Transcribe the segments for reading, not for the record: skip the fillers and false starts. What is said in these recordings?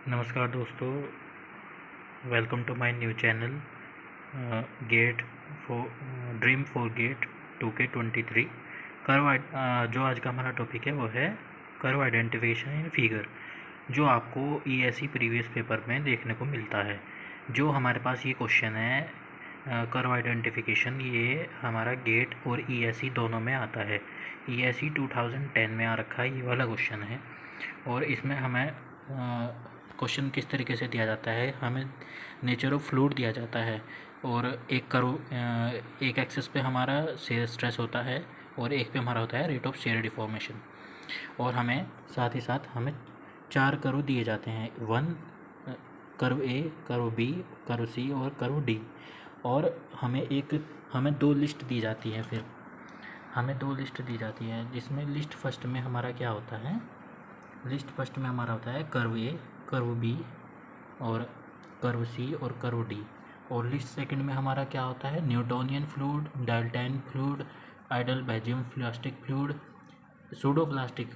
नमस्कार दोस्तों, welcome to my new channel GATE for dream for GATE 2K23। जो आज का हमारा टॉपिक है वो है कर्व आइडेंटिफिकेशन इन फिगर, जो आपको ईएसई प्रीवियस पेपर में देखने को मिलता है। जो हमारे पास ये क्वेश्चन है कर्व आइडेंटिफिकेशन, ये हमारा गेट और ईएसई दोनों में आता है। ईएसई 2010 में आ रखा है, ये वाला क्वेश्चन है। और इसमें हमें क्वेश्चन किस तरीके से दिया जाता है, हमें नेचर ऑफ फ्लूइड दिया जाता है और एक एक्सिस पे हमारा शेयर स्ट्रेस होता है और एक पे हमारा होता है रेट ऑफ शेयर डिफॉर्मेशन। और हमें साथ ही साथ हमें 4 कर्व दिए जाते हैं, curve A, curve B, curve C और कर्व डी। और हमें 2 लिस्ट दी जाती है। फिर हमें 2 लिस्ट दी जाती है, जिसमें लिस्ट फर्स्ट में हमारा क्या होता है, लिस्ट फर्स्ट में हमारा होता है कर्व ए, कर्व बी और कर्व सी और कर्व डी। और लिस्ट सेकंड में हमारा क्या होता है, Newtonian fluid, dilatant fluid, ideal Bingham plastic fluid, pseudo plastic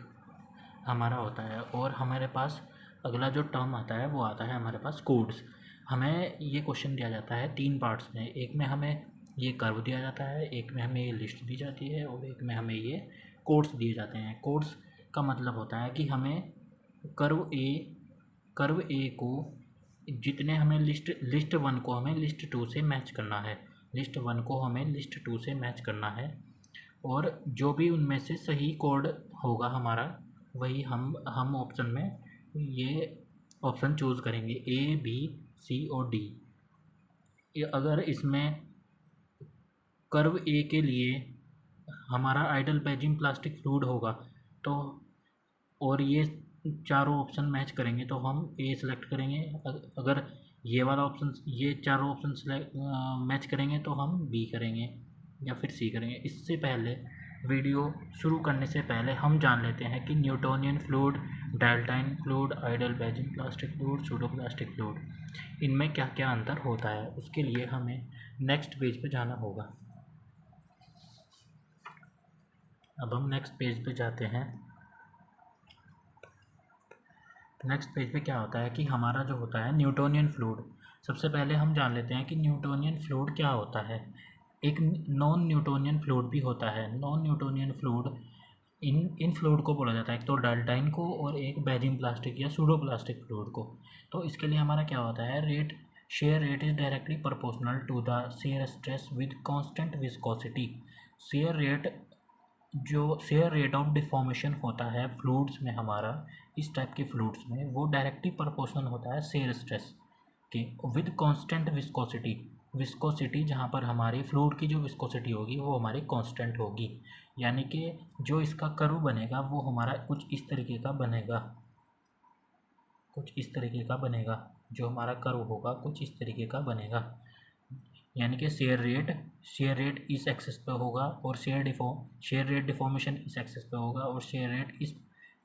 हमारा होता है। और हमारे पास अगला जो टर्म आता है वो आता है हमारे पास कोड्स। हमें ये क्वेश्चन दिया जाता है 3 पार्ट्स में। एक में हमें ये कर्व दिया जाता है, एक में हमें ये लिस्ट दी जाती है और एक में हमें ये कोड्स दिए जाते हैं। कोड्स का मतलब होता है कि हमें कर्व ए को जितने हमें लिस्ट 1 को हमें लिस्ट 2 से मैच करना है, लिस्ट 1 को हमें लिस्ट 2 से मैच करना है। और जो भी उनमें से सही कोड होगा हमारा, वही हम ऑप्शन में ये ऑप्शन चूज़ करेंगे, ए, बी, सी और डी। अगर इसमें कर्व ए के लिए हमारा आइडलबेजियम प्लास्टिक फ्लूइड होगा तो, और ये चारों ऑप्शन मैच करेंगे तो हम ए सेलेक्ट करेंगे। अगर ये वाला ऑप्शन, ये चारों ऑप्शन मैच करेंगे तो हम बी करेंगे या फिर सी करेंगे। इससे पहले वीडियो शुरू करने से पहले हम जान लेते हैं कि Newtonian fluid, dilatant fluid, ideal Bingham plastic fluid, pseudo plastic fluid, इनमें क्या क्या अंतर होता है। उसके लिए हमें नेक्स्ट पेज पे जाना होगा। अब हम नेक्स्ट पेज पे जाते हैं। नेक्स्ट पेज पे क्या होता है कि हमारा जो होता है न्यूटोनियन फ्लूइड। सबसे पहले हम जान लेते हैं कि न्यूटोनियन फ्लूइड क्या होता है। एक नॉन न्यूटोनियन फ्लूइड भी होता है। नॉन न्यूटोनियन फ्लूइड, इन फ्लूइड को बोला जाता है, एक तो डाल्टन को और एक बेजियम प्लास्टिक या सूडो प्लास्टिक फ्लूइड को। तो इसके लिए हमारा क्या होता है, shear rate is directly proportional to the shear stress with constant viscosity. Shear rate of deformation होता है फ्लूइड्स में हमारा, इस टाइप के फ्लूइड्स में वो डायरेक्टली प्रोपोर्शनल होता है शेयर स्ट्रेस के विद कांस्टेंट विस्कोसिटी। विस्कोसिटी जहाँ पर हमारी फ्लूइड की जो विस्कोसिटी होगी वो हमारी कांस्टेंट होगी। यानी कि जो इसका कर्व बनेगा वो हमारा कुछ इस तरीके का बनेगा, कुछ इस तरीके का बनेगा। जो हमारा कर्व होगा कुछ इस तरीके का बनेगा। यानी कि शेयर रेट इस एक्सिस पे होगा और शेयर रेट डिफॉर्मेशन इस एक्सिस पे होगा और शेयर रेट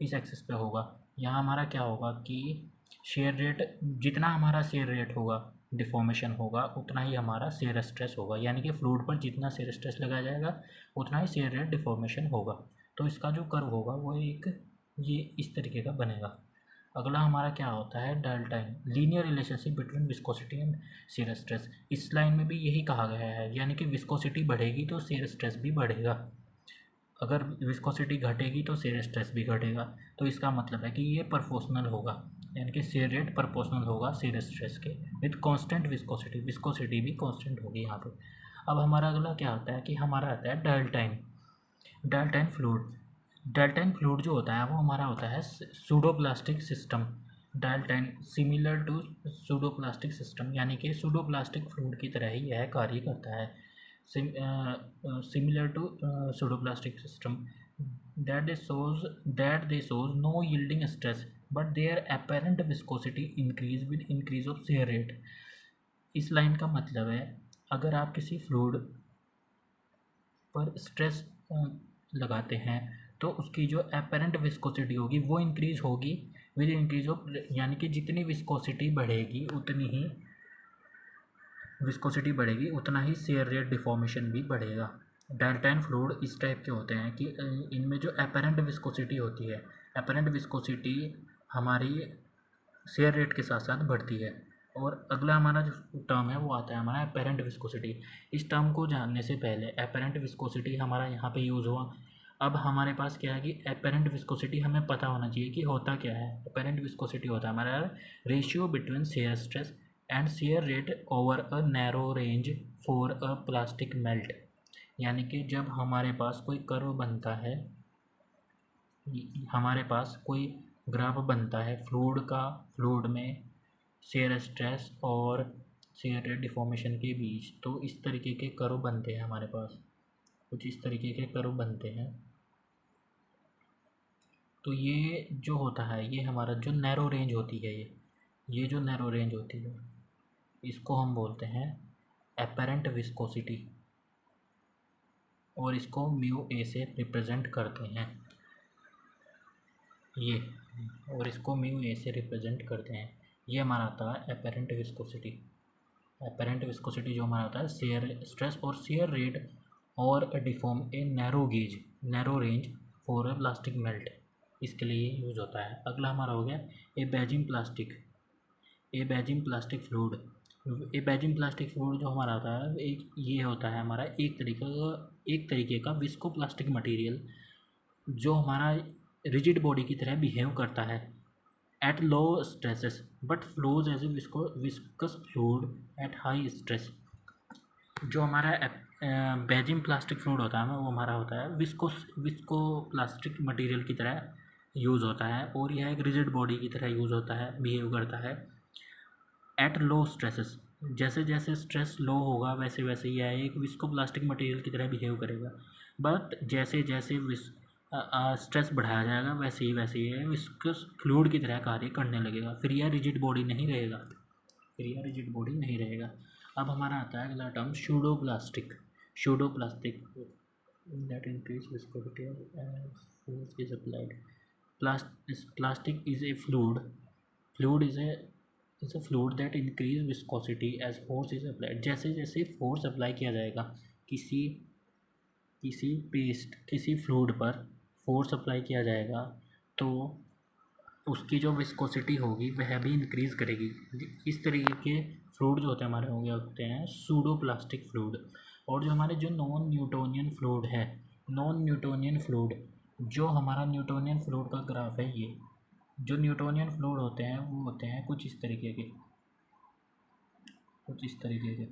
इस एक्सिस पे होगा। यहाँ हमारा क्या होगा कि शेयर रेट, जितना हमारा शेयर रेट होगा, डिफॉर्मेशन होगा, उतना ही हमारा शेयर स्ट्रेस होगा। यानी कि फ्लूइड पर जितना शेयर स्ट्रेस लगाया जाएगा उतना ही शेयर रेट डिफॉर्मेशन होगा। तो इसका जो कर्व होगा वो ये इस तरीके का बनेगा। अगला हमारा क्या होता है, Dalton, linear relationship between viscosity and shear stress. इस लाइन में भी यही कहा गया है, यानी कि विस्कोसिटी बढ़ेगी तो शेयर स्ट्रेस भी बढ़ेगा, अगर विस्कोसिटी घटेगी तो शेयर स्ट्रेस भी घटेगा। तो इसका मतलब है कि ये प्रोपोर्शनल होगा, यानी कि शेयर रेट प्रोपोर्शनल होगा शेयर स्ट्रेस के विद कांस्टेंट विस्कोसिटी। विस्कोसिटी भी कांस्टेंट होगी यहाँ पे। अब हमारा अगला क्या होता है कि हमारा आता है डाल्टन फ्लूइड। डाल्टन फ्लूइड जो होता है वो हमारा होता है pseudoplastic system. Dilatant similar to pseudoplastic system, यानी कि सूडोप्लास्टिक फ्लूइड की तरह ही यह कार्य करता है। Similar to pseudoplastic system that they shows no yielding stress but their apparent viscosity increase with increase of shear rate। इस लाइन का मतलब है, अगर आप किसी फ्लूइड पर स्ट्रेस लगाते हैं तो उसकी जो एपेरेंट विस्कोसिटी होगी वो इंक्रीज होगी विद इंक्रीज ऑफ, यानी कि जितनी विस्कोसिटी बढ़ेगी उतना ही शेयर रेट डिफॉर्मेशन भी बढ़ेगा। डाल्टन फ्लूइड इस टाइप के होते हैं कि इनमें जो एपेरेंट विस्कोसिटी होती है, एपेरेंट विस्कोसिटी हमारी शेयर रेट के साथ साथ बढ़ती है। और अगला हमारा जो टर्म है वो आता है हमारा एपेरेंट विस्कोसिटी। इस टर्म को जानने से पहले एपेरेंट विस्कोसिटी हमारा यहाँ पे यूज़ हुआ। अब हमारे पास क्या है कि एपेरेंट विस्कोसिटी हमें पता होना चाहिए कि होता क्या है। एपेरेंट विस्कोसिटी होता है हमारा ratio between shear stress and share rate over a narrow range for a plastic melt. यानी कि जब हमारे पास कोई कर्व बनता है, हमारे पास कोई ग्राफ बनता है फ्लूइड का, फ्लूइड में शेयर स्ट्रेस और शेयर रेट डिफॉर्मेशन के बीच, तो इस तरीके के कर्व बनते हैं हमारे पास, कुछ इस तरीके के कर्व बनते हैं। तो ये जो होता है ये हमारा जो नैरो रेंज होती है, ये जो नैरो रेंज होती है इसको हम बोलते हैं एपेरेंट विस्कोसिटी, और इसको म्यू ए से रिप्रेजेंट करते हैं ये, और इसको म्यू ए से रिप्रेजेंट करते हैं। ये हमारा आता है एपेरेंट विस्कोसिटी। एपेरेंट विस्कोसिटी जो हमारा आता है शेयर स्ट्रेस और शेयर रेट और deform a narrow gauge, narrow range for a plastic melt, इसके लिए यूज़ होता है। अगला हमारा हो गया ए बेजिंग प्लास्टिक, ए बेजिंग प्लास्टिक फ्लूइड। ए बेजिंग प्लास्टिक फ्लूइड जो हमारा होता है एक ये होता है हमारा एक तरीके का विस्को प्लास्टिक मटेरियल जो हमारा रिजिड बॉडी की तरह बिहेव करता है at low stresses but flows as a viscous fluid at high stress. जो हमारा बेजिंग प्लास्टिक फ्लूइड होता है वो हमारा होता है विस्को प्लास्टिक मटेरियल की तरह यूज़ होता है, और यह एक रिजिड बॉडी की तरह यूज़ होता है, बिहेव करता है एट लो स्ट्रेसेस। जैसे जैसे स्ट्रेस लो होगा वैसे वैसे यह एक विस्को प्लास्टिक मटेरियल की तरह बिहेव करेगा, बट जैसे जैसे स्ट्रेस बढ़ाया जाएगा वैसे ही ये विस्कस फ्लूइड की तरह कार्य करने लगेगा, फिर यह रिजिड बॉडी नहीं रहेगा, फिर यह रिजिड बॉडी नहीं रहेगा। अब हमारा आता है अगला term pseudo plastic. Pseudo plastic that increase viscosity force is applied. Plastic is a fluid is a fluid that increase viscosity as force is applied. जैसे जैसे फोर्स अप्लाई किया जाएगा किसी किसी फ्लूइड पर फोर्स अप्लाई किया जाएगा तो उसकी जो विस्कोसिटी होगी वह भी इंक्रीज़ करेगी। इस तरीके के फ्लूइड जो होते हैं हमारे होते हैं सूडो प्लास्टिक फ्लूइड। और जो हमारे जो नॉन न्यूटोनियन फ्लूइड है, नॉन न्यूटोनियन फ्लूइड, जो हमारा न्यूटोनियन फ्लूइड का ग्राफ है, ये जो न्यूटोनियन फ्लूइड होते हैं वो होते हैं कुछ इस तरीके के, कुछ इस तरीके के,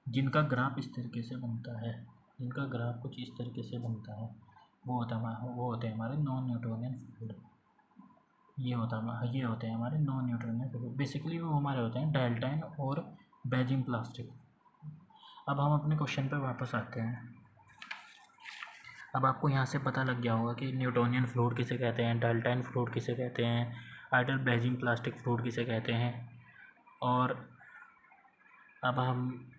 जिनका ग्राफ इस तरीके से बनता है, जिनका ग्राफ कुछ इस तरीके से बनता है, वो होते हैं हमारे नॉन न्यूटोनियन फ्लूइड। ये होते हैं हमारे नॉन न्यूटोनियन फ्लूइड। बेसिकली वो हमारे होते हैं डाल्टन और बेजिंग प्लास्टिक। अब हम अपने क्वेश्चन पर वापस आते हैं। अब आपको यहाँ से पता लग गया होगा कि न्यूटोनियन फ्लूइड किसे कहते हैं, डाल्टन फ्लूइड किसे कहते हैं, आइडल बेजिंग प्लास्टिक फ्लूइड किसे कहते हैं। और अब हम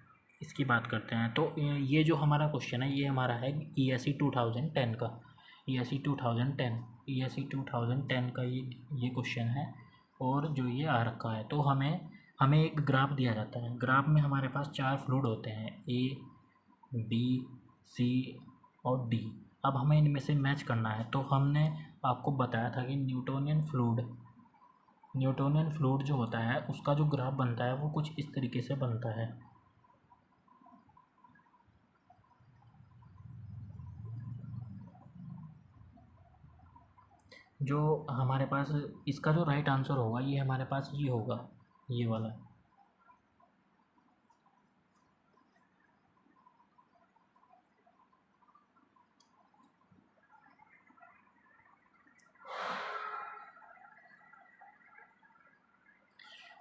इसकी बात करते हैं। तो ये जो हमारा क्वेश्चन है ये हमारा है ESE 2010 का, ESE 2010 का ये क्वेश्चन है। और जो ये आ रखा है तो हमें एक ग्राफ दिया जाता है। ग्राफ में हमारे पास 4 फ्लूइड होते हैं A, B, C और D। अब हमें इनमें से मैच करना है। तो हमने आपको बताया था कि न्यूटोनियन फ्लूइड जो होता है उसका जो ग्राफ बनता है वो कुछ इस तरीके से बनता है। जो हमारे पास इसका जो राइट आंसर होगा ये हमारे पास ये होगा, ये वाला।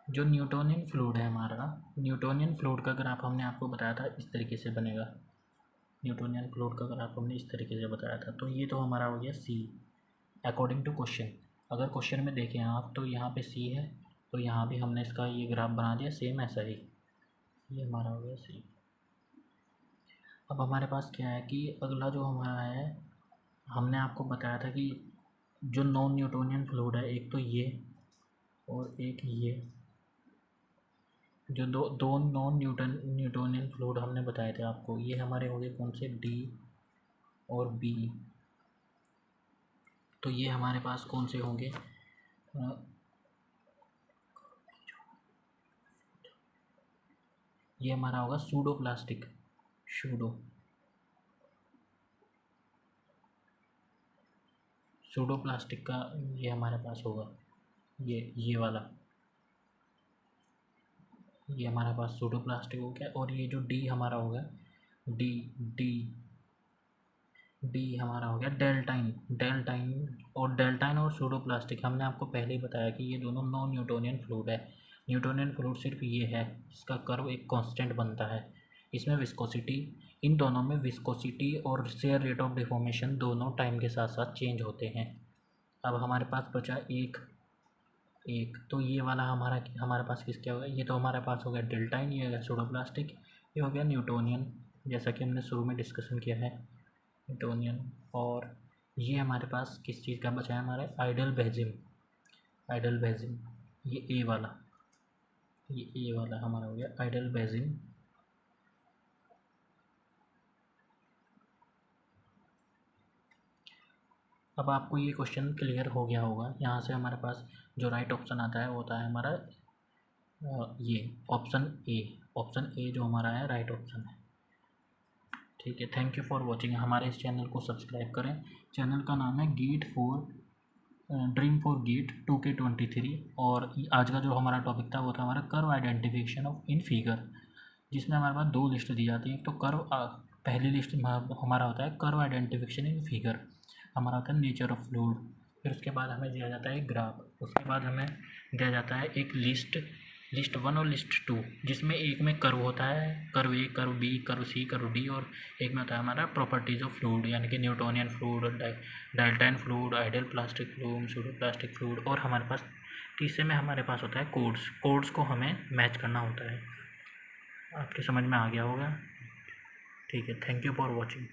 जो न्यूटोनियन फ्लूइड है हमारा, न्यूटोनियन फ्लूइड का ग्राफ हमने आपको बताया था इस तरीके से बनेगा। न्यूटोनियन फ्लूइड का ग्राफ हमने इस तरीके से बताया था। तो ये तो हमारा हो गया C अकॉर्डिंग टू क्वेश्चन। अगर क्वेश्चन में देखें आप तो यहाँ पे C है, तो यहाँ भी हमने इसका ये ग्राफ बना दिया सेम ऐसा ही। ये हमारा हो गया C। अब हमारे पास क्या है कि अगला जो हमारा है, हमने आपको बताया था कि जो नॉन न्यूटोनियन फ्लूइड है एक तो ये और एक ये, जो दो नॉन न्यूटोनियन फ्लूइड हमने बताए थे आपको, ये हमारे हो गए कौन से D और B। तो ये हमारे पास कौन से होंगे, ये हमारा होगा सूडोप्लास्टिक, सूडोप्लास्टिक का ये हमारे पास होगा, ये वाला, ये हमारे पास सूडोप्लास्टिक हो गया। और ये जो डी हमारा होगा, डी डी डी हमारा हो गया डेल्टाइन और सूडोप्लास्टिक। हमने आपको पहले ही बताया कि ये दोनों नॉन न्यूटोनियन फ्लूइड है। न्यूटोनियन फ्लूइड सिर्फ ये है इसका कर्व एक कांस्टेंट बनता है। इसमें विस्कोसिटी, इन दोनों में विस्कोसिटी और शेयर रेट ऑफ डिफॉर्मेशन दोनों टाइम के साथ साथ चेंज होते हैं। अब हमारे पास बचा एक, तो ये वाला हमारे पास क्या होगा, ये तो हमारे पास हो गया डेल्टाइन, ये हो गया सूडोप्लास्टिक, ये हो गया न्यूटोनियन, जैसा कि हमने शुरू में डिस्कशन किया है, न्यूटोनियन। और ये हमारे पास किस चीज़ का बचा है, हमारे आइडल बेजिम, ये ए वाला हमारा हो गया आइडल बेजिम। अब आपको ये क्वेश्चन क्लियर हो गया होगा। यहाँ से हमारे पास जो राइट ऑप्शन आता है वो होता है हमारा ये ऑप्शन ए जो हमारा है राइट ऑप्शन है। ठीक है, थैंक यू फॉर वॉचिंग। हमारे इस चैनल को सब्सक्राइब करें। चैनल का नाम है ड्रीम फॉर गेट 2K23। और आज का जो हमारा टॉपिक था वो था हमारा curve identification of in figure, जिसमें हमारे पास दो लिस्ट दी जाती है। तो पहली लिस्ट हमारा होता है कर्व आइडेंटिफिकेशन इन फिगर, हमारा होता है नेचर ऑफ फ्लूइड। फिर उसके बाद हमें दिया जाता है ग्राफ, उसके बाद हमें दिया जाता है एक लिस्ट 1 और लिस्ट 2, जिसमें एक में कर्व होता है, curve A, curve B, curve C, curve D, और एक में होता है हमारा प्रॉपर्टीज ऑफ फ्लूइड, यानी कि Newtonian fluid, dilatant fluid, ideal plastic fluid, pseudoplastic fluid. और हमारे पास तीसरे में हमारे पास होता है कोड्स को हमें मैच करना होता है। आपके समझ में आ गया होगा। ठीक है, थैंक यू फॉर वॉचिंग।